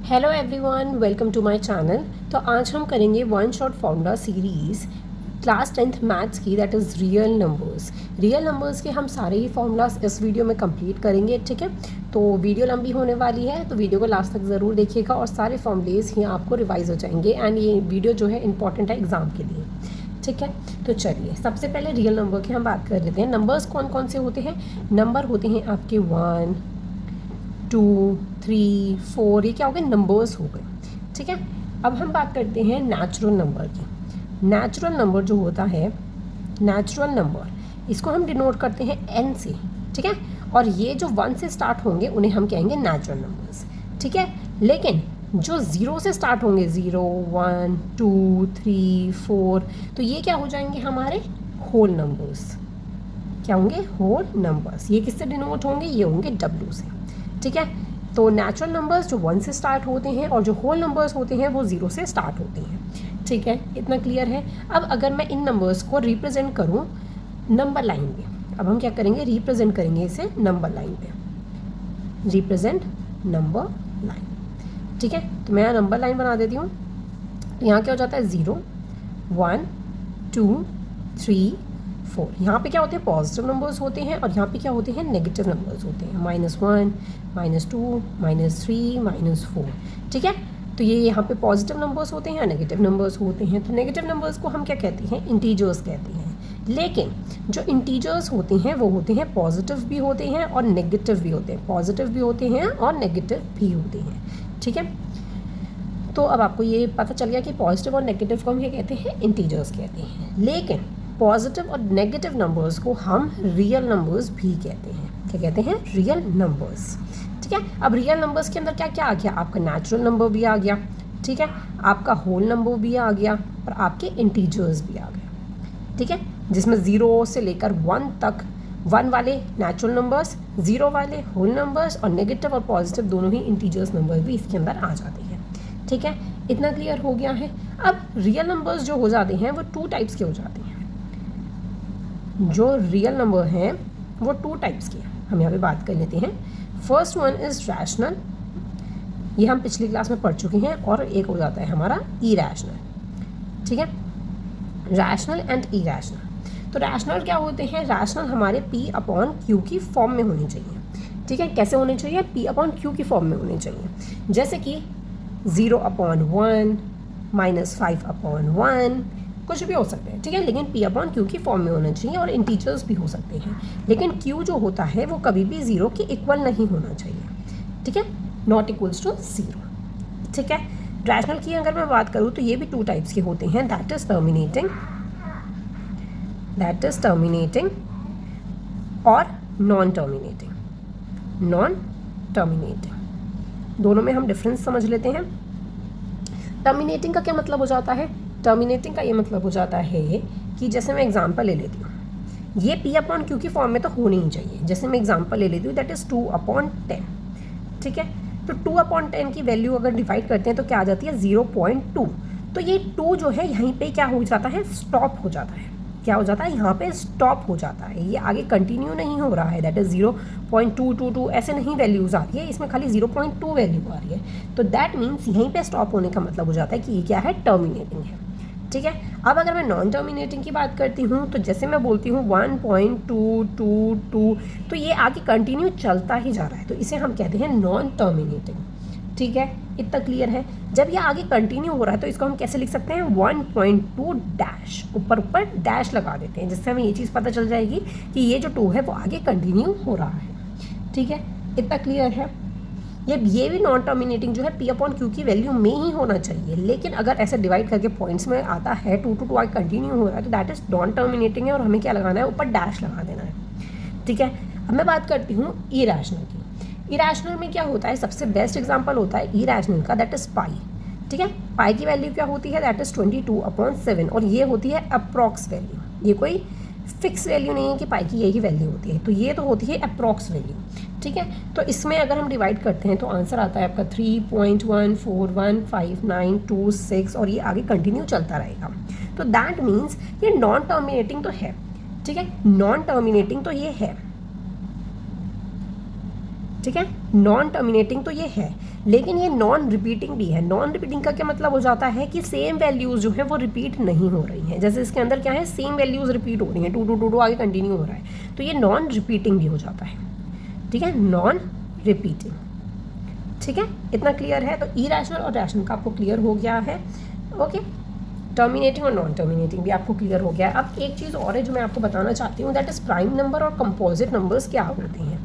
Hello everyone, welcome to my channel. तो आज हम करेंगे one shot formula series class 10th maths की, that is real numbers. Real numbers के हम सारे ही फार्मूलाज इस वीडियो में कंप्लीट करेंगे, ठीक है। तो वीडियो लंबी होने वाली है, तो वीडियो को लास्ट तक ज़रूर देखिएगा और सारे फार्मूलेज ही आपको रिवाइज हो जाएंगे एंड ये वीडियो जो है इंपॉर्टेंट है एग्ज़ाम के लिए, ठीक है। तो चलिए सबसे पहले रियल नंबर की हम बात कर लेते हैं। नंबर्स कौन कौन से होते हैं? नंबर होते हैं आपके 1, 2, 3, 4, ये क्या हो गए? नंबर्स हो गए, ठीक है। अब हम बात करते हैं नेचुरल नंबर की। नेचुरल नंबर जो होता है, नेचुरल नंबर इसको हम डिनोट करते हैं n से, ठीक है। और ये जो 1 से स्टार्ट होंगे उन्हें हम कहेंगे नेचुरल नंबर्स, ठीक है। लेकिन जो 0 से स्टार्ट होंगे, 0, 1, 2, 3, 4, तो ये क्या हो जाएंगे? हमारे होल नंबर्स। क्या होंगे? Whole numbers. ये किससे डिनोट होंगे? ये होंगे W से, ठीक है। तो नेचुरल नंबर्स जो 1 से स्टार्ट होते हैं और जो होल नंबर्स होते हैं वो 0 से स्टार्ट होते हैं, ठीक है। इतना क्लियर है। अब अगर मैं इन नंबर्स को रिप्रेजेंट करूं नंबर लाइन पे, अब हम क्या करेंगे? रिप्रेजेंट करेंगे इसे नंबर लाइन पे। रिप्रेजेंट नंबर लाइन, ठीक है। तो मैं नंबर लाइन बना देती हूँ। तो यहाँ क्या हो जाता है? 0, 1, 2, 3, 4। यहाँ पे क्या होते हैं? पॉजिटिव नंबर्स होते हैं और यहाँ पे क्या होते हैं? नेगेटिव नंबर्स होते हैं। -1, -2, -3, -4, ठीक है। तो ये यहाँ पे पॉजिटिव नंबर्स होते हैं, नेगेटिव नंबर्स होते हैं। तो नेगेटिव नंबर्स को हम क्या कहते हैं? इंटीजर्स कहते हैं। लेकिन जो इंटीजर्स होते हैं वो होते हैं पॉजिटिव भी होते हैं और नेगेटिव भी होते हैं। पॉजिटिव भी होते हैं और नेगेटिव भी होते हैं, ठीक है। तो अब आपको ये पता चल गया कि पॉजिटिव और नेगेटिव को हम क्या कहते हैं? इंटीजर्स कहते हैं। लेकिन पॉजिटिव और नेगेटिव नंबर्स को हम रियल नंबर्स भी कहते हैं। क्या कहते हैं? रियल नंबर्स, ठीक है। अब रियल नंबर्स के अंदर क्या क्या आ गया? आपका नेचुरल नंबर भी आ गया, ठीक है। आपका होल नंबर भी आ गया और आपके इंटीजर्स भी आ गए, ठीक है। जिसमें 0 से लेकर 1 तक, 1 वाले नेचुरल नंबर्स, 0 वाले होल नंबर्स और नेगेटिव और पॉजिटिव दोनों ही इंटीजर्स नंबर भी इसके अंदर आ जाते हैं, ठीक है। इतना क्लियर हो गया है। अब रियल नंबर्स जो हो जाते हैं वो 2 टाइप्स के हो जाते हैं। जो रियल नंबर हैं वो 2 टाइप्स के हम यहाँ पे बात कर लेते हैं। फर्स्ट वन इज़ रैशनल, ये हम पिछली क्लास में पढ़ चुके हैं। और एक हो जाता है हमारा इरैशनल, ठीक है। Rational and irrational. तो रैशनल क्या होते हैं? रैशनल हमारे P/Q की फॉर्म में होनी चाहिए, ठीक है। कैसे होने चाहिए? P/Q की फॉर्म में होने चाहिए। जैसे कि 0/1, -5/1, कुछ भी हो सकते हैं, ठीक है। लेकिन P/Q की फॉर्म में होना चाहिए और इंटीजर्स भी हो सकते हैं। लेकिन Q जो होता है वो कभी भी 0 के इक्वल नहीं होना चाहिए, ठीक है। नॉट इक्वल्स टू 0, ठीक है। रैशनल की अगर मैं बात करूँ तो ये भी 2 टाइप्स के होते हैं, दैट इज टर्मिनेटिंग और नॉन टर्मिनेटिंग। दोनों में हम डिफरेंस समझ लेते हैं। टर्मिनेटिंग का क्या मतलब हो जाता है? टर्मिनेटिंग का ये मतलब हो जाता है कि जैसे मैं एग्जांपल ले लेती हूँ, ये P/Q की फॉर्म में तो होनी ही चाहिए। जैसे मैं एग्जांपल ले लेती हूँ, दैट इज़ 2/10, ठीक है। तो 2/10 की वैल्यू अगर डिवाइड करते हैं तो क्या आ जाती है? 0.2। तो ये 2 जो है यहीं पे क्या हो जाता है? स्टॉप हो जाता है। क्या हो जाता है? यहाँ पे स्टॉप हो जाता है, ये आगे कंटिन्यू नहीं हो रहा है। दैट इज़ 0.222 ऐसे नहीं वैल्यूज़ आ रही है, इसमें खाली 0.2 वैल्यू आ रही है। तो दैट मीन्स यहीं पे स्टॉप होने का मतलब हो जाता है कि ये क्या है? टर्मिनेटिंग है, ठीक है। अब अगर मैं नॉन टर्मिनेटिंग की बात करती हूँ तो जैसे मैं बोलती हूँ 1.222, तो ये आगे कंटिन्यू चलता ही जा रहा है, तो इसे हम कहते हैं नॉन टर्मिनेटिंग, ठीक है। इतना क्लियर है। जब ये आगे कंटिन्यू हो रहा है तो इसको हम कैसे लिख सकते हैं? 1.2 डैश, ऊपर डैश लगा देते हैं, जिससे हमें ये चीज़ पता चल जाएगी कि ये जो 2 है वो आगे कंटिन्यू हो रहा है, ठीक है। इतना क्लियर है। ये भी नॉन टर्मिनेटिंग जो है P/Q की वैल्यू में ही होना चाहिए। लेकिन अगर ऐसे डिवाइड करके पॉइंट्स में आता है 2 to 2 आगे कंटिन्यू हो रहा है तो दैट इज नॉन टर्मिनेटिंग है और हमें क्या लगाना है? ऊपर डैश लगा देना है, ठीक है। अब मैं बात करती हूँ इरैशनल की। इरैशनल में क्या होता है? सबसे बेस्ट एग्जाम्पल होता है इरैशनल का, दैट इज़ पाई, ठीक है। पाई की वैल्यू क्या होती है? दैट इज़ 22/7 और ये होती है अप्रॉक्स वैल्यू। ये कोई फिक्स वैल्यू नहीं है कि पाई की यही वैल्यू होती है, तो ये तो होती है अप्रॉक्स वैल्यू, ठीक है। तो इसमें अगर हम डिवाइड करते हैं तो आंसर आता है आपका 3.1415926 और ये आगे कंटिन्यू चलता रहेगा। तो दैट मीन्स ये नॉन टर्मिनेटिंग तो है, ठीक है। नॉन टर्मिनेटिंग तो ये है, ठीक है। नॉन टर्मिनेटिंग तो ये है, लेकिन ये नॉन रिपीटिंग भी है। नॉन रिपीटिंग का क्या मतलब हो जाता है कि सेम वैल्यूज़ जो है वो रिपीट नहीं हो रही हैं। जैसे इसके अंदर क्या है, सेम वैल्यूज़ रिपीट हो रही हैं, 2 2 2 2 आगे कंटिन्यू हो रहा है, तो ये नॉन रिपीटिंग भी हो जाता है। ठीक है, नॉन रिपीटिंग। ठीक है, इतना क्लियर है। तो इरैशनल और रैशनल का आपको क्लियर हो गया है। ओके, टर्मिनेटिंग और नॉन टर्मिनेटिंग भी आपको क्लियर हो गया है। अब एक चीज़ और है जो मैं आपको बताना चाहती हूँ, दैट इज़ प्राइम नंबर और कंपोजिट नंबर्स क्या होते हैं।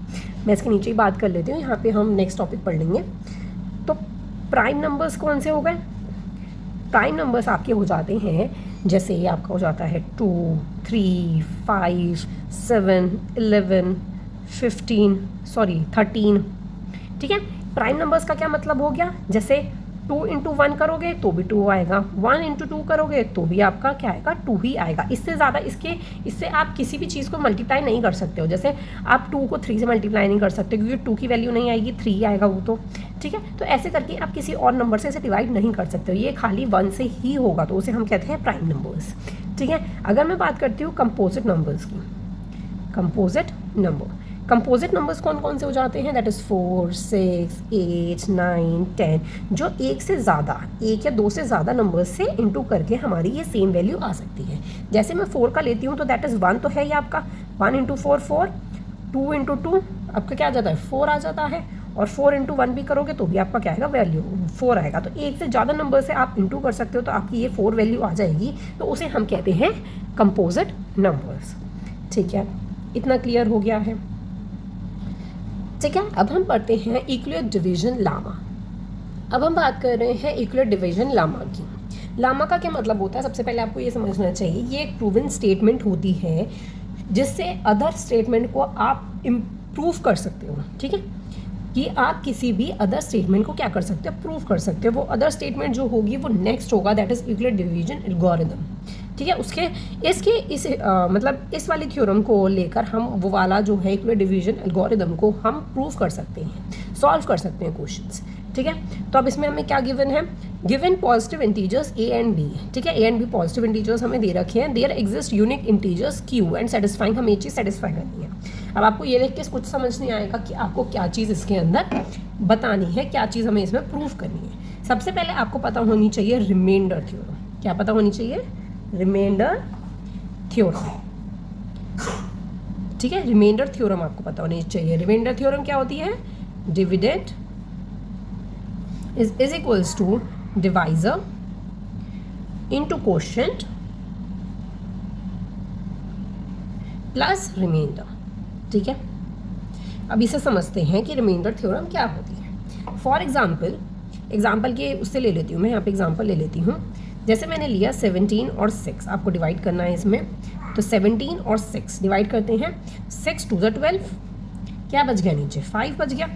मैं इसके नीचे ही बात कर लेती हूँ, यहाँ पे हम नेक्स्ट टॉपिक पढ़ लेंगे। तो प्राइम नंबर्स कौन से हो गए? प्राइम नंबर्स आपके हो जाते हैं, जैसे ये आपका हो जाता है 2 3 5 7 11 15 13। ठीक है, प्राइम नंबर्स का क्या मतलब हो गया, जैसे 2 इंटू 1 करोगे तो भी 2 आएगा, 1 इंटू 2 करोगे तो भी आपका क्या आएगा, 2 ही आएगा। इससे ज़्यादा इससे आप किसी भी चीज़ को मल्टीप्लाई नहीं कर सकते हो। जैसे आप 2 को 3 से मल्टीप्लाई नहीं कर सकते, क्योंकि 2 की वैल्यू नहीं आएगी, 3 आएगा वो तो। ठीक है, तो ऐसे करके आप किसी और नंबर से इसे डिवाइड नहीं कर सकते हो, ये खाली 1 से ही होगा, तो उसे हम कहते हैं प्राइम नंबर्स। ठीक है, अगर मैं बात करती हूँ कंपोजिट नंबर्स की, कंपोजिट नंबर्स कौन कौन से हो जाते हैं, दैट इज़ 4 6 8 9 10, जो एक या दो से ज़्यादा नंबर्स से इंटू करके हमारी ये सेम वैल्यू आ सकती है। जैसे मैं 4 का लेती हूँ तो दैट इज़ 1 तो है ये आपका, 1 इंटू 4 4, 2 इंटू 2 आपका क्या आ जाता है, 4 आ जाता है, और 4 इंटू 1 भी करोगे तो भी आपका क्या आएगा, वैल्यू 4 आएगा। तो एक से ज़्यादा नंबर से आप इंटू कर सकते हो तो आपकी ये 4 वैल्यू आ जाएगी, तो उसे हम कहते हैं कंपोजिट नंबर्स। ठीक है, इतना क्लियर हो गया है। ठीक है, अब हम पढ़ते हैं इक्विलेट डिवीजन लामा। अब हम बात कर रहे हैं इक्विलेट डिवीजन लामा की। लामा का क्या मतलब होता है, सबसे पहले आपको ये समझना चाहिए, ये एक प्रूवन स्टेटमेंट होती है जिससे अदर स्टेटमेंट को आप इम्प्रूव कर सकते हो। ठीक है, कि आप किसी भी अदर स्टेटमेंट को क्या कर सकते हो, प्रूव कर सकते हो। वो अदर स्टेटमेंट जो होगी वो नेक्स्ट होगा, दैट इज इक्विलेट डिवीजन एल्गोरिथम। ठीक है, मतलब इस वाली थ्योरम को लेकर हम वो वाला जो है इक्विलेट डिवीजन एल्गोरिथम को हम प्रूव कर सकते हैं, सॉल्व कर सकते हैं क्वेश्चंस। ठीक है, तो अब इसमें हमें क्या गिवन है, given positive integers A and B. ठीक है, A and B positive integers हमें दे रखे हैं, there exist unique integers Q and satisfying, हमें ये चीज़ सेटिस्फाई करनी है। अब आपको ये देख के कुछ समझ नहीं आएगा कि आपको क्या चीज़ इसके अंदर बतानी है, क्या चीज़ हमें इसमें प्रूव करनी है। सबसे पहले आपको पता होनी चाहिए रिमाइंडर थ्योरम। क्या पता होनी चाहिए, रिमाइंडर थ्योरम। ठीक है, रिमाइंडर थ्योरम आपको पता होनी चाहिए। रिमाइंडर थ्योरम क्या होती है, dividend is equals to divisor into quotient plus remainder. ठीक है, अब इसे समझते हैं कि रिमाइंडर थ्योरम क्या होती है। फॉर एग्जाम्पल के उससे ले लेती हूँ मैं, यहाँ पे एग्जाम्पल ले लेती हूँ। जैसे मैंने लिया 17 और 6, आपको डिवाइड करना है इसमें, तो 17 और 6 डिवाइड करते हैं, 6 2 12, क्या बच गया नीचे, 5 बच गया।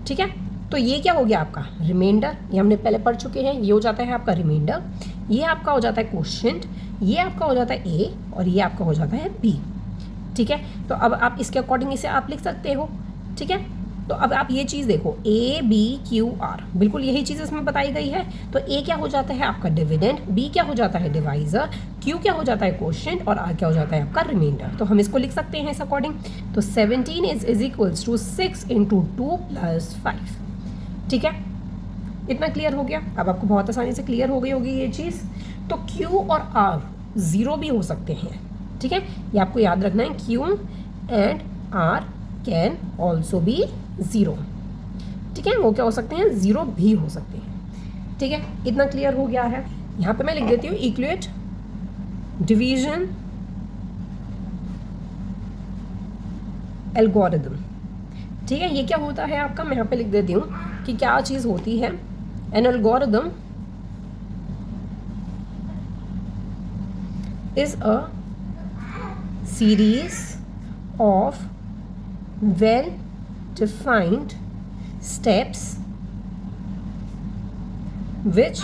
ठीक है, तो ये क्या हो गया आपका रिमाइंडर, ये हमने पहले पढ़ चुके हैं, ये हो जाता है आपका रिमाइंडर, ये आपका हो जाता है क्वोशिएंट, ये आपका हो जाता है ए, और ये आपका हो जाता है बी। ठीक है, तो अब आप इसके अकॉर्डिंग इसे आप लिख सकते हो। ठीक है, तो अब आप ये चीज़ देखो, ए बी क्यू आर, बिल्कुल यही चीज़ इसमें बताई गई है। तो ए क्या हो जाता है आपका डिविडेंड, बी क्या हो जाता है डिवाइजर, क्यू क्या हो जाता है क्वोशिएंट, और आर क्या हो जाता है आपका रिमाइंडर। तो हम इसको लिख सकते हैं इस अकॉर्डिंग। तो 17 is equals to 6 into 2 plus 5। ठीक है, इतना क्लियर हो गया। अब आपको बहुत आसानी से क्लियर हो गई होगी ये चीज़। तो क्यू और आर ज़ीरो भी हो सकते हैं। ठीक है, ये आपको याद रखना है, Q and R can also be zero. ठीक है, वो क्या हो सकते हैं, ज़ीरो भी हो सकते हैं। ठीक है, इतना क्लियर हो गया है। यहाँ पे मैं लिख देती हूँ इक्विलेट डिवीजन एल्गोरिथम। ठीक है, ये क्या होता है आपका, मैं यहाँ पे लिख देती हूँ कि क्या चीज़ होती है। An algorithm is a series of well defined steps which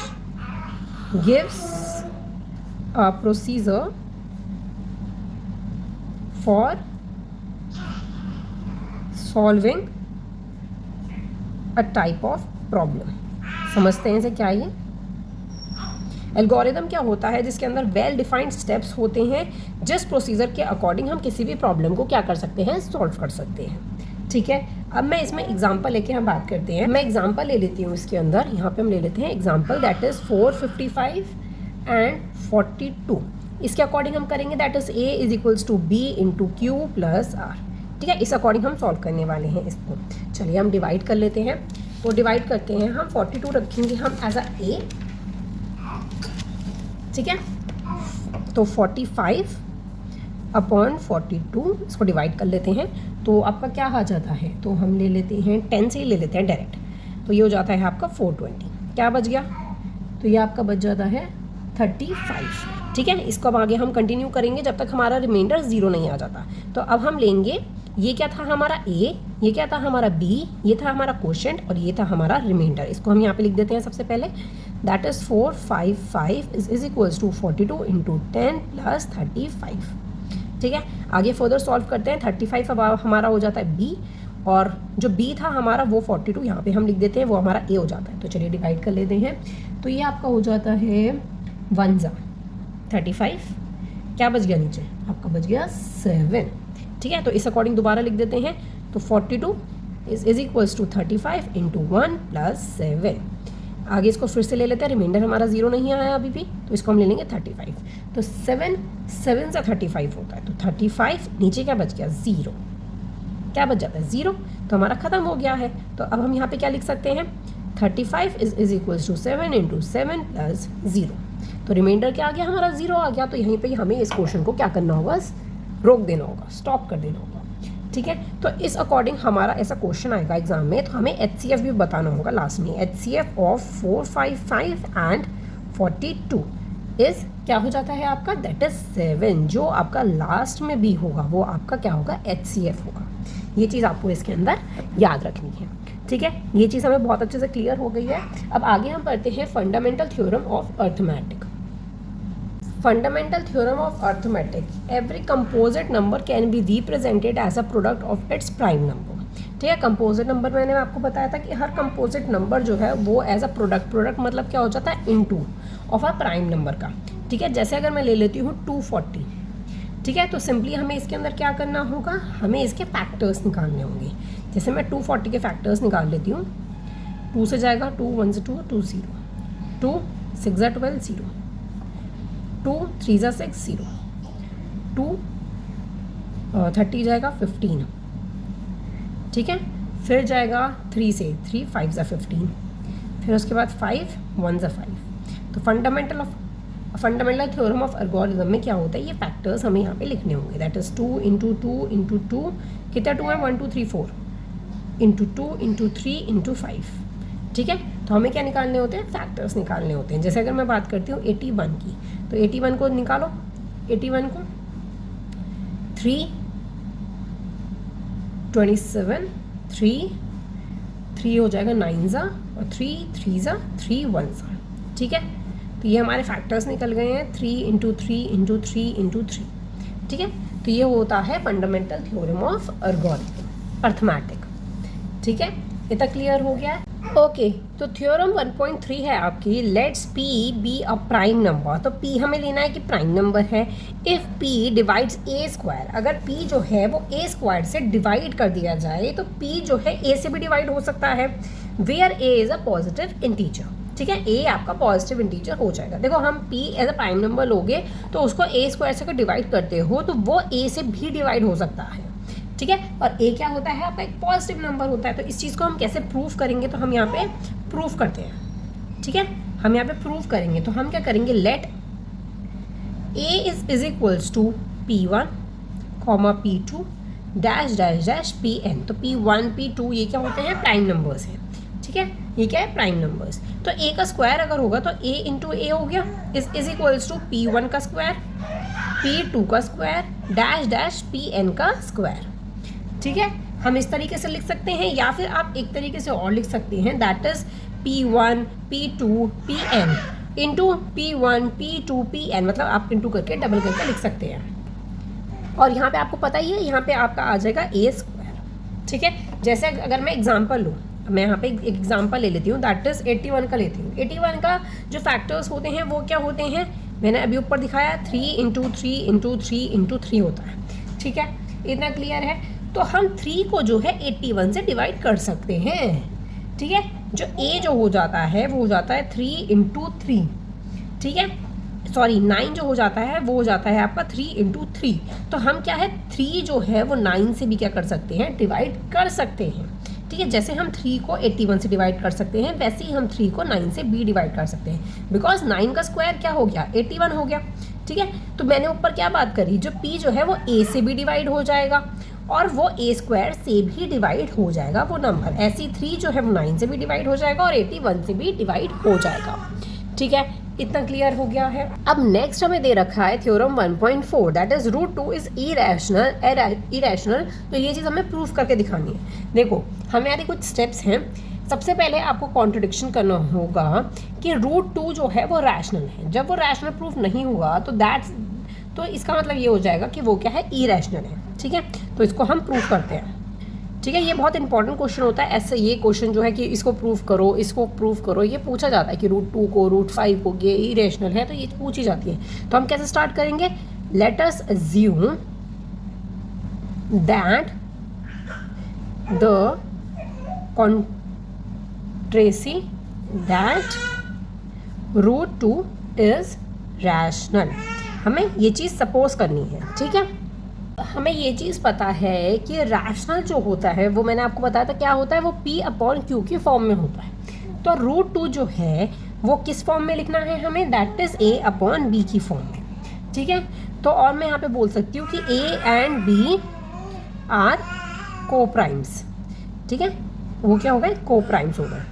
gives a procedure for solving a type of problem। समझते हैं इसे क्या है। एल्गोरिदम क्या होता है, जिसके अंदर वेल डिफाइंड स्टेप्स होते हैं, जिस प्रोसीजर के अकॉर्डिंग हम किसी भी प्रॉब्लम को क्या कर सकते हैं, सॉल्व कर सकते हैं। ठीक है, अब मैं इसमें एग्जांपल लेके हम बात करते हैं। मैं एग्जांपल ले लेती हूँ इसके अंदर, यहाँ पे हम ले लेते हैं एग्जांपल दैट इज़ 455 एंड 42। इसके अकॉर्डिंग हम करेंगे that is A is equals to B into Q plus R. ठीक है, इस अकॉर्डिंग हम सॉल्व करने वाले हैं इसको। चलिए हम डिवाइड कर लेते हैं। तो डिवाइड करते हैं हम, 42 रखेंगे हम एज अ ए। ठीक है, तो 45 अपॉन 42 इसको डिवाइड कर लेते हैं। तो आपका क्या आ जाता है, तो हम ले लेते हैं 10 से ही ले लेते हैं डायरेक्ट। तो ये हो जाता है आपका 420। क्या बच गया, तो ये आपका बच जाता है 35। ठीक है, इसको अब आगे हम कंटिन्यू करेंगे जब तक हमारा रिमाइंडर 0 नहीं आ जाता। तो अब हम लेंगे, ये क्या था हमारा ए, ये क्या था हमारा बी, ये था हमारा क्वोशेंट और ये था हमारा रिमाइंडर। इसको हम यहाँ पे लिख देते हैं सबसे पहले, that is 455 is equals to 42 into 10 plus 35। ठीक है, आगे फर्दर सॉल्व करते हैं। 35 अब हमारा हो जाता है बी, और जो बी था हमारा वो 42 यहाँ पे हम लिख देते हैं, वो हमारा ए हो जाता है। तो चलिए डिवाइड कर लेते हैं। तो ये आपका हो जाता है 1 जा 35, क्या बच गया नीचे, आपका बच गया 7। ठीक है, तो इस अकॉर्डिंग दोबारा लिख देते हैं। तो 42 is equals to 35 into 1 plus 7। आगे इसको फिर से ले लेते हैं, रिमाइंडर हमारा 0 नहीं आया अभी भी, तो इसको हम ले लेंगे 35। तो 7 से 35 होता है, तो 35 नीचे क्या बच गया 0, क्या बच जाता है 0, तो हमारा ख़त्म हो गया है। तो अब हम यहाँ पे क्या लिख सकते हैं, 35 is equals to 7 into 7 plus 0। तो रिमाइंडर क्या आ गया हमारा 0 आ गया। तो यहीं पे हमें इस क्वेश्चन को क्या करना होगा, रोक देना होगा, स्टॉप कर देना होगा। ठीक है, तो इस अकॉर्डिंग हमारा ऐसा क्वेश्चन आएगा एग्जाम में, तो हमें HCF भी बताना होगा लास्ट में। HCF ऑफ 455 एंड 42 इज क्या हो जाता है आपका, दैट इज 7। जो आपका लास्ट में भी होगा वो आपका क्या होगा, HCF होगा। ये चीज़ आपको इसके अंदर याद रखनी है। ठीक है, ये चीज़ हमें बहुत अच्छे से क्लियर हो गई है। अब आगे हम पढ़ते हैं fundamental theorem of arithmetic. Fundamental theorem of arithmetic. Every composite number can be represented as a product of its prime number. ठीक है, कंपोजिट नंबर मैंने आपको बताया था कि हर कंपोजिट नंबर जो है वो एज अ प्रोडक्ट मतलब क्या हो जाता है, into of a prime number का। ठीक है, जैसे अगर मैं ले लेती हूँ 240, ठीक है, तो सिंपली हमें इसके अंदर क्या करना होगा, हमें इसके फैक्टर्स निकालने होंगे। जैसे मैं 240 के फैक्टर्स निकाल लेती हूँ। 2 से जाएगा 2 1 से 2 2 0, 2 6 जा 12 0, 2 3 जा 6 0, 2 30 जाएगा 15। ठीक है, फिर जाएगा 3 से 3 5 जा 15, फिर उसके बाद 5 1 जा 5। तो फंडामेंटल थ्योरम ऑफ एल्गोरिथम में क्या होता है, ये फैक्टर्स हमें यहाँ पे लिखने होंगे। दैट इज़ 2 इंटू 2 इंटू 2, कितना 2 है 1 2 3 4, इंटू 2 इंटू 3 इंटू 5। ठीक है, तो हमें क्या निकालने होते हैं, फैक्टर्स निकालने होते हैं। जैसे अगर मैं बात करती हूँ 81 की, तो 81 को निकालो, 81 को 3 27 3 हो जाएगा 9 जा, और 3 जा 3 1 जा। ठीक है, तो ये हमारे फैक्टर्स निकल गए हैं, 3 इंटू 3 इंटू 3 इंटू 3। ठीक है, तो ये होता है fundamental theorem of algorithm arithmetic. ठीक है, ये तक क्लियर हो गया है। ओके, तो थ्योरम 1.3 है आपकी, let's P be a prime number. तो P हमें लेना है कि प्राइम नंबर है। If P divides A square, अगर P जो है वो A स्क्वायर से डिवाइड कर दिया जाए तो P जो है A से भी डिवाइड हो सकता है, where A is a positive integer. ठीक है, A आपका पॉजिटिव इंटीजर हो जाएगा। देखो हम P as a prime number लोगे तो उसको A स्क्वायर से अगर डिवाइड करते हो तो वो A से भी डिवाइड हो सकता है। ठीक है, और A क्या होता है आपका, एक पॉजिटिव नंबर होता है। तो इस चीज़ को हम कैसे प्रूफ करेंगे, तो हम यहाँ पे प्रूफ करते हैं। ठीक है, हम यहाँ पे प्रूफ करेंगे, तो हम क्या करेंगे, let A is equals to P1 comma P2 dash dash dash Pn। तो P1 P2 ये क्या होते हैं, प्राइम नंबर्स हैं। ठीक है, ये क्या है, प्राइम नंबर्स। तो A का स्क्वायर अगर होगा तो A इंटू A हो गया, इज इक्वल्स टू P1 का स्क्वायर P2 का स्क्वायर डैश डैश Pn का स्क्वायर। ठीक है, हम इस तरीके से लिख सकते हैं, या फिर आप एक तरीके से और लिख सकते हैं, that is P1 P2 Pn into P1 P2 Pn, मतलब आप इंटू करके डबल करके लिख सकते हैं। और यहाँ पे आपको पता ही है, यहाँ पे आपका आ जाएगा A स्क्वायर। ठीक है, जैसे अगर मैं एग्जांपल लूँ, मैं यहाँ पे एक एग्जांपल ले लेती हूँ, दैट इज़ 81 का लेती हूँ। 81 का जो फैक्टर्स होते हैं वो क्या होते हैं, मैंने अभी ऊपर दिखाया 3 इंटू 3 इंटू 3 इंटू 3 होता है। ठीक है, इतना क्लियर है। तो हम 3 को जो है 81 से डिवाइड कर सकते हैं, ठीक है। जो a जो हो जाता है वो हो जाता है 3 इंटू 3, ठीक है। सॉरी 9 जो हो जाता है वो हो जाता है आपका 3 इंटू 3। तो हम क्या है 3 जो है वो 9 से भी क्या कर सकते हैं, डिवाइड कर सकते हैं, ठीक है। जैसे हम 3 को 81 से डिवाइड कर सकते हैं वैसे ही हम 3 को 9 से भी डिवाइड कर सकते हैं, बिकॉज 9 का स्क्वायर क्या हो गया 81 हो गया, ठीक है। तो मैंने ऊपर क्या बात करी, जो p जो है वो a से भी डिवाइड हो जाएगा और वो a स्क्वायर से भी डिवाइड हो जाएगा वो नंबर। ऐसी 3 जो है वो 9 से भी डिवाइड हो जाएगा और 81 से भी डिवाइड हो जाएगा, ठीक है। इतना क्लियर हो गया है। अब नेक्स्ट हमें दे रखा है theorem 1.4 that is √2 is irrational. तो ये चीज़ हमें प्रूफ करके दिखानी है। देखो हमारे कुछ स्टेप्स हैं। सबसे पहले आपको कॉन्ट्रडिक्शन करना होगा कि √2 जो है वो रैशनल है। जब वो रैशनल प्रूफ नहीं हुआ तो इसका मतलब ये हो जाएगा कि वो क्या है, इरेशनल है, ठीक है। तो इसको हम प्रूफ करते हैं, ठीक है। ये बहुत इंपॉर्टेंट क्वेश्चन होता है। ऐसे ये क्वेश्चन जो है कि इसको प्रूफ करो, इसको प्रूफ करो, ये पूछा जाता है कि √2 को √5 को ये इरेशनल है, तो ये पूछी जाती है। तो हम कैसे स्टार्ट करेंगे, let us assume that the contrary that √2 is rational. हमें ये चीज़ सपोज करनी है, ठीक है। हमें ये चीज़ पता है कि रैशनल जो होता है वो मैंने आपको बताया था क्या होता है, वो p/q के फॉर्म में होता है। तो √2 जो है वो किस फॉर्म में लिखना है हमें, दैट इज a/b की फॉर्म में, ठीक है। तो और मैं यहाँ पे बोल सकती हूँ कि a एंड b आर को प्राइम्स, ठीक है। वो क्या हो गए, को प्राइम्स हो गए,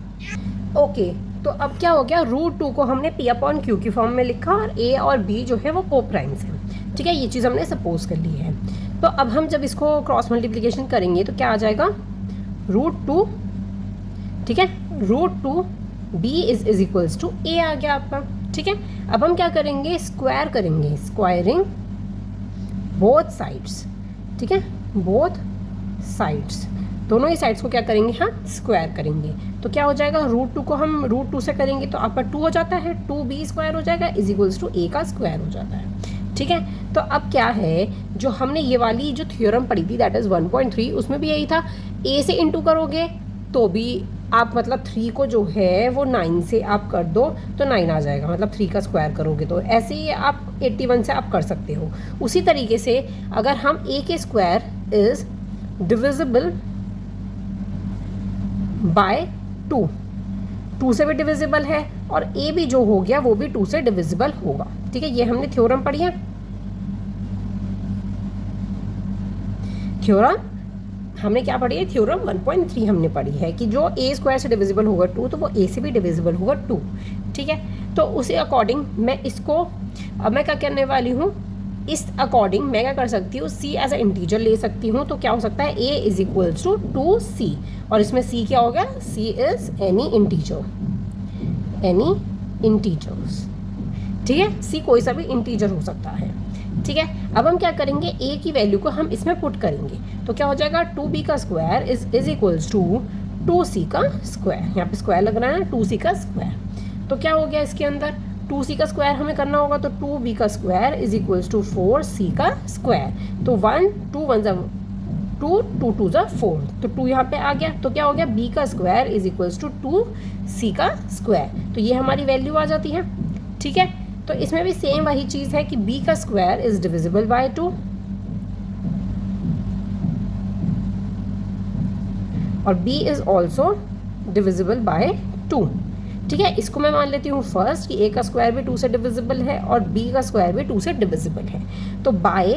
ओके। तो अब क्या हो गया, √2 को हमने p/q की फॉर्म में लिखा और a और b जो है वो को प्राइम्स हैं, ठीक है। ये चीज़ हमने सपोज कर ली है। तो अब हम जब इसको क्रॉस मल्टीप्लिकेशन करेंगे तो क्या आ जाएगा, √2, ठीक है, √2 b is equals to a आ गया आपका, ठीक है। अब हम क्या करेंगे, स्क्वायर करेंगे, स्क्वायरिंग बोथ साइड्स, ठीक है, बोथ साइड्स, दोनों ही साइड्स को क्या करेंगे, हाँ स्क्वायर करेंगे। तो क्या हो जाएगा, √2 को हम √2 से करेंगे तो आपका 2 हो जाता है, 2b स्क्वायर हो जाएगा इज इक्वल्स टू a का स्क्वायर हो जाता है, ठीक है। तो अब क्या है, जो हमने ये वाली जो थ्योरम पढ़ी थी दैट इज़ 1.3, उसमें भी यही था, a से इंटू करोगे तो भी आप मतलब 3 को जो है वो 9 से आप कर दो तो 9 आ जाएगा, मतलब 3 का स्क्वायर करोगे तो ऐसे ही आप 81 से आप कर सकते हो। उसी तरीके से अगर हम a के स्क्वायर इज डिविजिबल बाय 2 से भी डिविजिबल है और a भी जो हो गया वो भी 2 से डिविजिबल होगा, ठीक है। ये हमने थ्योरम पढ़ी है। थ्योरम हमने क्या पढ़ी है, थ्योरम 1.3 हमने पढ़ी है कि जो a स्क्वायर से डिविजिबल होगा 2 तो वो a से भी डिविजिबल होगा 2, ठीक है। तो उसी अकॉर्डिंग मैं इसको अब मैं क्या करने वाली हूँ, इस अकॉर्डिंग मैं क्या कर सकती हूँ, c एज अ इंटीजर ले सकती हूँ। तो क्या हो सकता है, a is equals to 2c और इसमें c क्या होगा, c इज एनी इंटीजर्स, ठीक है। c कोई सा भी इंटीजर हो सकता है, ठीक है। अब हम क्या करेंगे, a की वैल्यू को हम इसमें पुट करेंगे तो क्या हो जाएगा, 2b का square is equals to 2c का स्क्वायर, यहाँ पे स्क्वायर लग रहा है ना, 2c का स्क्वायर। तो क्या हो गया इसके अंदर, 2c का स्क्वायर हमें करना होगा तो 2b का square is equals to 4c का स्क्वायर। तो 1 2 1 2 2 2 4, तो 2 यहाँ पे आ गया। तो क्या हो गया, b का square is equals to 2c का स्क्वायर। तो ये हमारी वैल्यू आ जाती है, ठीक है। तो इसमें भी सेम वही चीज़ है कि b का स्क्वायर इज डिविजिबल बाय 2 और b is also divisible by 2, ठीक है। इसको मैं मान लेती हूँ फर्स्ट कि a का स्क्वायर भी 2 से डिविजिबल है और b का स्क्वायर भी 2 से डिविजिबल है। तो बाय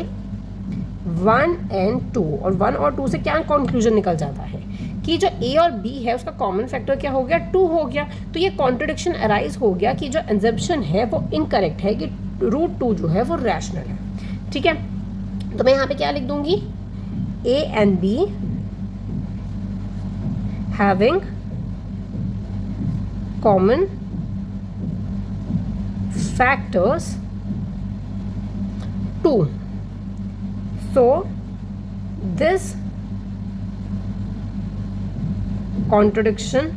1 एंड 2, और 1 और 2 से क्या कंक्लूजन निकल जाता है कि जो a और b है उसका कॉमन फैक्टर क्या हो गया, 2 हो गया। तो ये कॉन्ट्रडिक्शन अराइज हो गया कि जो एग्जम्पशन है वो इनकरेक्ट है कि √2 जो है वो रैशनल है, ठीक है। तो मैं यहाँ पे क्या लिख दूंगी, a and b having common factors 2, so this contradiction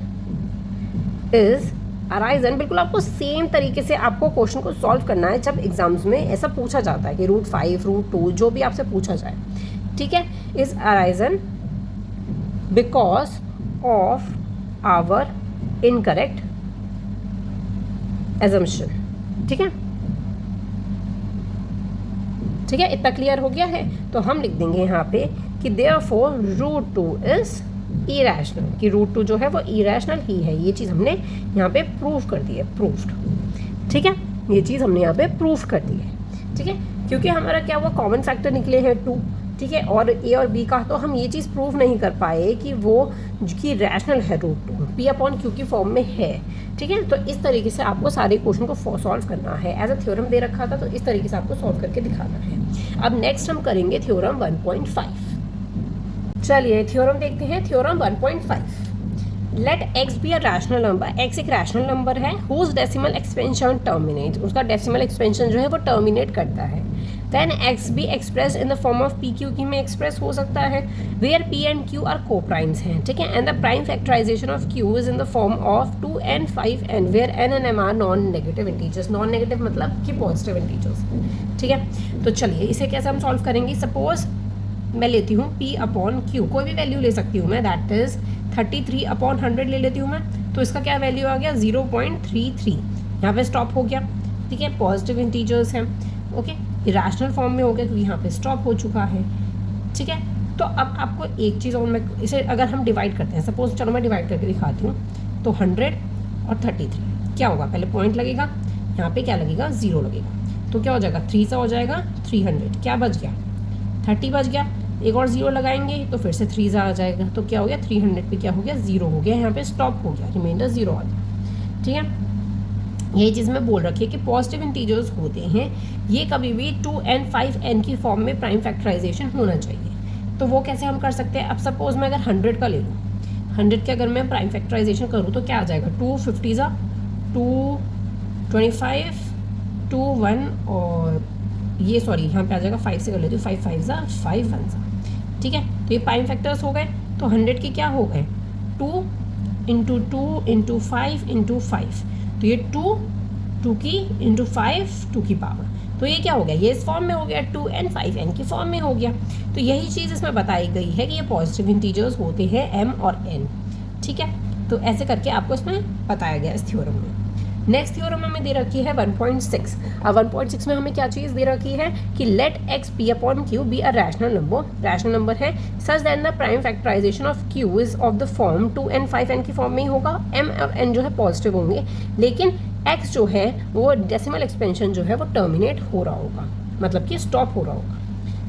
is arisen. बिल्कुल आपको सेम तरीके से आपको क्वेश्चन को सॉल्व करना है जब एग्जाम्स में ऐसा पूछा जाता है कि √5 √2 जो भी आपसे पूछा जाए, ठीक है, is arisen because of our incorrect assumption. ठीक है, ठीक है, इतना क्लियर हो गया है। तो हम लिख देंगे यहाँ पे कि देयरफॉर रूट 2 इज इरेशनल, कि रूट 2 जो है वो इरेशनल ही है। ये चीज़ हमने यहाँ पे प्रूफ कर दी है, प्रूफ्ड। ठीक है, ये चीज़ हमने यहाँ पे प्रूफ कर दी है। ठीक है, क्योंकि हमारा क्या हुआ, कॉमन फैक्टर निकले हैं 2। ठीक है, और ए और बी का तो हम ये चीज़ प्रूफ नहीं कर पाए कि वो की रैशनल है रूट 2 पी अपॉन क्यू की फॉर्म में है। ठीक है, तो इस तरीके से आपको सारे क्वेश्चन को सॉल्व करना है। एज अ थ्योरम दे रखा था, तो इस तरीके से आपको सॉल्व करके दिखाना है। अब नेक्स्ट हम करेंगे थ्योरम 1.5। चलिए थ्योरम देखते हैं। Theorem 1.5, let x be a rational number. x एक रैशनल नंबर है हुज डेसिमल एक्सपेंशन टर्मिनेट, उसका डेसिमल एक्सपेंशन जो है वो टर्मिनेट करता है। Then x be express in the form of p q में एक्सप्रेस हो सकता है where p and q are coprimes हैं। ठीक है, and the prime factorization of q is in the form of 2n 5n where n and m are non negative integers. Non negative मतलब कि positive integers. ठीक है, तो चलिए इसे कैसे हम सॉल्व करेंगे। सपोज मैं लेती हूँ p अपॉन q, कोई भी वैल्यू ले सकती हूँ मैं, दैट इज 33 अपॉन 100 ले लेती हूँ मैं। तो इसका क्या वैल्यू आ गया 0.33, यहाँ पे स्टॉप हो गया। ठीक है, पॉजिटिव इंटीजर्स हैं। ओके, इरेशनल फॉर्म में हो गया क्योंकि यहाँ पे स्टॉप हो चुका है। ठीक है, तो अब आपको एक चीज़ और, मैं इसे अगर हम डिवाइड करते हैं, सपोज चलो मैं डिवाइड करके दिखाती हूँ। तो 100 और 33 क्या होगा, पहले पॉइंट लगेगा, यहाँ पे क्या लगेगा 0 लगेगा। तो क्या हो जाएगा 3 से हो जाएगा 300, क्या बच गया 30 बच गया। एक और 0 लगाएंगे तो फिर से 3 आ जाएगा। तो क्या हो गया 300 पे क्या हो गया 0 हो गया, यहाँ पे स्टॉप हो गया, रिमाइंडर 0 आ गया। ठीक है, यही चीज़ मैं बोल रखी है कि पॉजिटिव इंटीजर्स होते हैं ये कभी भी 2n 5n की फॉर्म में प्राइम फैक्टराइजेशन होना चाहिए। तो वो कैसे हम कर सकते हैं। अब सपोज मैं अगर 100 का ले लूँ, 100 के अगर मैं प्राइम फैक्टराइजेशन करूँ तो क्या आ जाएगा 250 225 21 और ये सॉरी यहाँ पे आ जाएगा 5 से कर लेती हूँ, 5 5 5 1। ठीक है, तो ये प्राइम फैक्टर्स हो गए। तो 100 के क्या हो गए 2 इंटू 2 इंटू 5 इंटू 5, तो ये 2 की इंटू 5 2 की पावर। तो ये क्या हो गया, ये इस फॉर्म में हो गया 2n 5n की फॉर्म में हो गया। तो यही चीज़ इसमें बताई गई है कि ये पॉजिटिव इंटीजर्स होते हैं m और n। ठीक है, तो ऐसे करके आपको इसमें बताया गया इस थ्योरम में। नेक्स्ट थ्योरम हमें दे रखी है 1.6। अब 1.6 में हमें क्या चीज़ दे रखी है कि let x p upon q be a rational number. Rational number है such that the prime factorization of q is of the form 2n 5n की फॉर्म में ही होगा। m और n जो है पॉजिटिव होंगे, लेकिन x जो है वो डेसिमल एक्सपेंशन जो है वो टर्मिनेट हो रहा होगा, मतलब कि स्टॉप हो रहा होगा।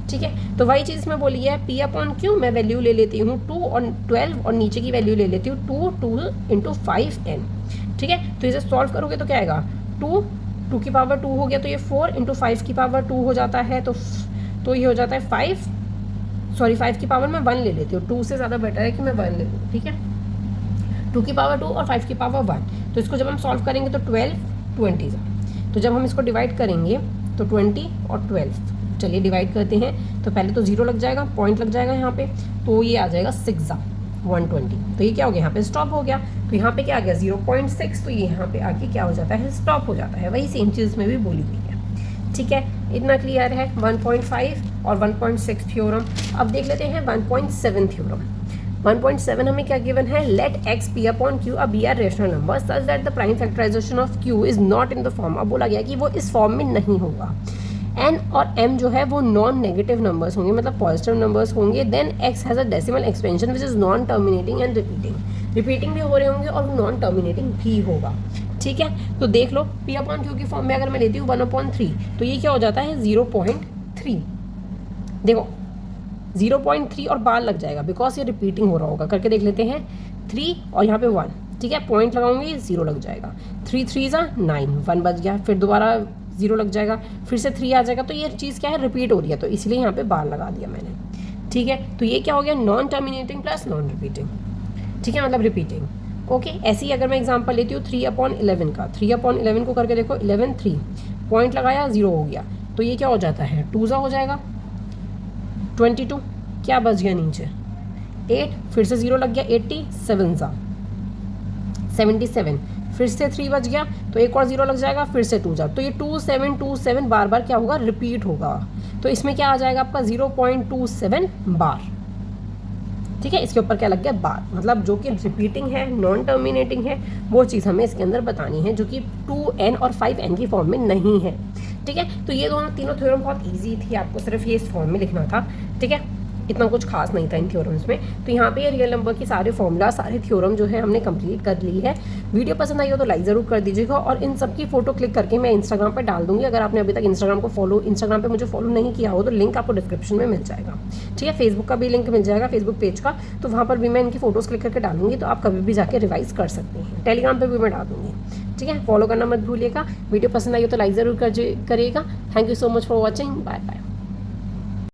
ठीक है, तो वही चीज़ मैं बोली है p अपॉन q, मैं वैल्यू ले लेती हूँ 2 और 12 और नीचे की वैल्यू ले लेती हूँ 2 इंटू 5n। ठीक है, तो इसे सॉल्व करोगे तो क्या आएगा 2 की पावर 2 हो गया, तो ये 4 इंटू 5 की पावर 2 हो जाता है। तो ये हो जाता है 5 की पावर मैं 1 ले लेती हूँ, 2 से ज़्यादा बेटर है कि मैं 1 ले लूँ। ठीक है, 2 की पावर 2 और 5 की पावर 1। तो इसको जब हम सॉल्व करेंगे तो 12 20 तो जब हम इसको डिवाइड करेंगे तो 20 और 12, चलिए डिवाइड करते हैं। तो पहले तो 0 लग जाएगा, पॉइंट लग जाएगा यहाँ पे, तो ये आ जाएगा 6 120। तो ये क्या हो गया यहाँ पे स्टॉप हो गया। तो यहाँ पे क्या आ गया 0.6, तो ये यहाँ पे आके क्या हो जाता है स्टॉप हो जाता है। वही सेम चीज़ में भी बोली हुई है। ठीक है, इतना क्लियर है 1.5 और 1.6 थ्योरम। अब देख लेते हैं 1.7 थ्योरम। 1.7 हमें क्या गिवन है, let x p upon q be are rational number such that the prime factorization of q is not in the form. अब बोला गया कि वो इस फॉर्म में नहीं होगा। n और m जो है वो नॉन नेगेटिव नंबर्स होंगे, मतलब पॉजिटिव नंबर्स होंगे। Then x has a decimal expansion which is non terminating and repeating भी हो रहे होंगे और नॉन टर्मिनेटिंग भी होगा। ठीक है, तो देख लो p अपॉन q की फॉर्म में अगर मैं लेती हूँ 1/3, तो ये क्या हो जाता है 0.3। देखो 0.3 और बार लग जाएगा बिकॉज ये रिपीटिंग हो रहा होगा। करके देख लेते हैं 3 और यहाँ पे 1। ठीक है, पॉइंट लगाऊंगी 0 लग जाएगा, 3 3 9 1 बच गया, फिर दोबारा 0 लग जाएगा, फिर से 3 आ जाएगा। तो ये चीज़ क्या है रिपीट हो रही है, तो इसलिए यहाँ पे बार लगा दिया मैंने। ठीक है, तो ये क्या हो गया non terminating plus non repeating. ठीक है, मतलब रिपीटिंग। ओके, ऐसे ही अगर मैं एग्जांपल लेती हूँ 3/11 का, 3/11 को करके देखो 11 3 पॉइंट लगाया 0 हो गया, तो ये क्या हो जाता है 2 हो जाएगा 22, क्या बच गया नीचे 8, फिर से 0 लग गया 80 7 77, फिर से 3 बच गया, तो एक और 0 लग जाएगा, फिर से 2 तो ये 2 7 2 7 बार बार क्या होगा रिपीट होगा। तो इसमें क्या आ जाएगा आपका 0.27 बार। ठीक है, इसके ऊपर क्या लग गया बार, मतलब जो कि रिपीटिंग है, नॉन टर्मिनेटिंग है, वो चीज़ हमें इसके अंदर बतानी है, जो कि 2n और 5n की फॉर्म में नहीं है। ठीक है, तो ये दोनों तीनों थ्योरम बहुत इजी थी, आपको सिर्फ ये इस फॉर्म में लिखना था। ठीक है, इतना कुछ खास नहीं था इन थ्योरम्स में। तो यहाँ पे ये रियल नंबर की सारे फॉर्मूला, सारे थ्योरम जो है हमने कंप्लीट कर ली है। वीडियो पसंद आई हो तो लाइक ज़रूर कर दीजिएगा, और इन सब की फोटो क्लिक करके मैं इंस्टाग्राम पे डाल दूंगी। अगर आपने अभी तक इंस्टाग्राम पे मुझे फॉलो नहीं किया हो तो लिंक आपको डिस्क्रिप्शन में मिल जाएगा। ठीक है, फेसबुक का भी लिंक मिल जाएगा, फेसबुक पेज का, तो वहाँ पर भी मैं इनकी फोटोज़ क्लिक करके डालूंगी, तो आप कभी भी जाके रिवाइज कर सकते हैं। टेलीग्राम पर भी मैं डाल दूँगी। ठीक है, फॉलो करना मत भूलिएगा। वीडियो पसंद आई हो तो लाइक ज़रूर करिएगा। Thank you so much for watching, bye bye.